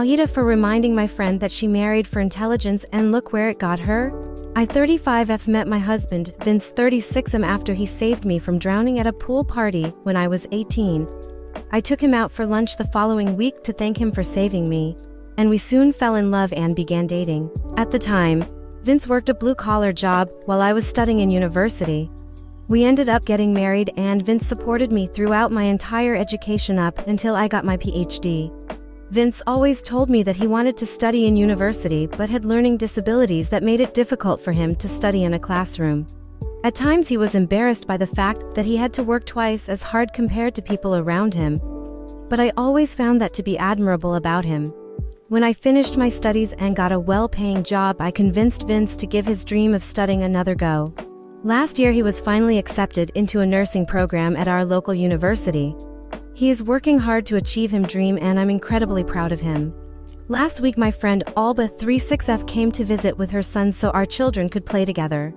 Aith for reminding my friend that she married for intelligence, and look where it got her. I 35F met my husband, Vince 36M, after he saved me from drowning at a pool party when I was 18. I took him out for lunch the following week to thank him for saving me, and we soon fell in love and began dating. At the time, Vince worked a blue-collar job while I was studying in university. We ended up getting married, and Vince supported me throughout my entire education up until I got my PhD. Vince always told me that he wanted to study in university but had learning disabilities that made it difficult for him to study in a classroom. At times he was embarrassed by the fact that he had to work twice as hard compared to people around him, but I always found that to be admirable about him. When I finished my studies and got a well-paying job, I convinced Vince to give his dream of studying another go. Last year he was finally accepted into a nursing program at our local university. He is working hard to achieve his dream, and I'm incredibly proud of him. Last week my friend Alba 36F came to visit with her son so our children could play together.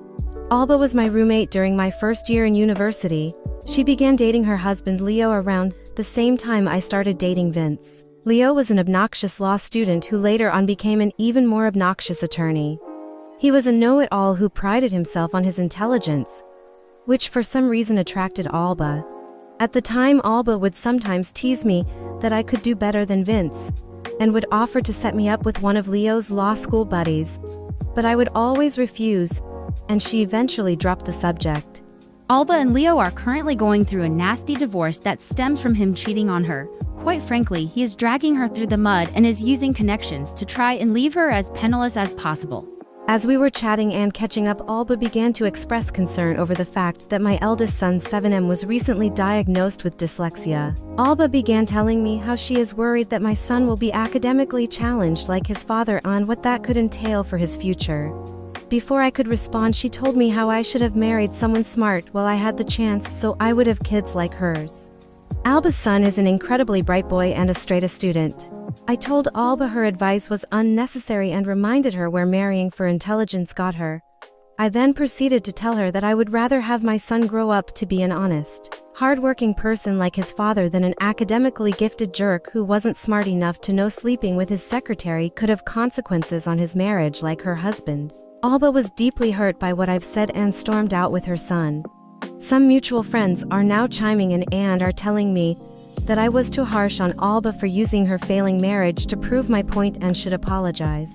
Alba was my roommate during my first year in university. She began dating her husband Leo around the same time I started dating Vince. Leo was an obnoxious law student who later on became an even more obnoxious attorney. He was a know-it-all who prided himself on his intelligence, which for some reason attracted Alba. At the time, Alba would sometimes tease me that I could do better than Vince, and would offer to set me up with one of Leo's law school buddies, but I would always refuse, and she eventually dropped the subject. Alba and Leo are currently going through a nasty divorce that stems from him cheating on her. Quite frankly, he is dragging her through the mud and is using connections to try and leave her as penniless as possible. As we were chatting and catching up, Alba began to express concern over the fact that my eldest son 7M was recently diagnosed with dyslexia. Alba began telling me how she is worried that my son will be academically challenged like his father, and what that could entail for his future. Before I could respond, she told me how I should have married someone smart while I had the chance, so I would have kids like hers. Alba's son is an incredibly bright boy and a straight-A student. I told Alba her advice was unnecessary and reminded her where marrying for intelligence got her. I then proceeded to tell her that I would rather have my son grow up to be an honest, hard-working person like his father than an academically gifted jerk who wasn't smart enough to know sleeping with his secretary could have consequences on his marriage like her husband. Alba was deeply hurt by what I've said and stormed out with her son. Some mutual friends are now chiming in and are telling me that I was too harsh on Alba for using her failing marriage to prove my point and should apologize.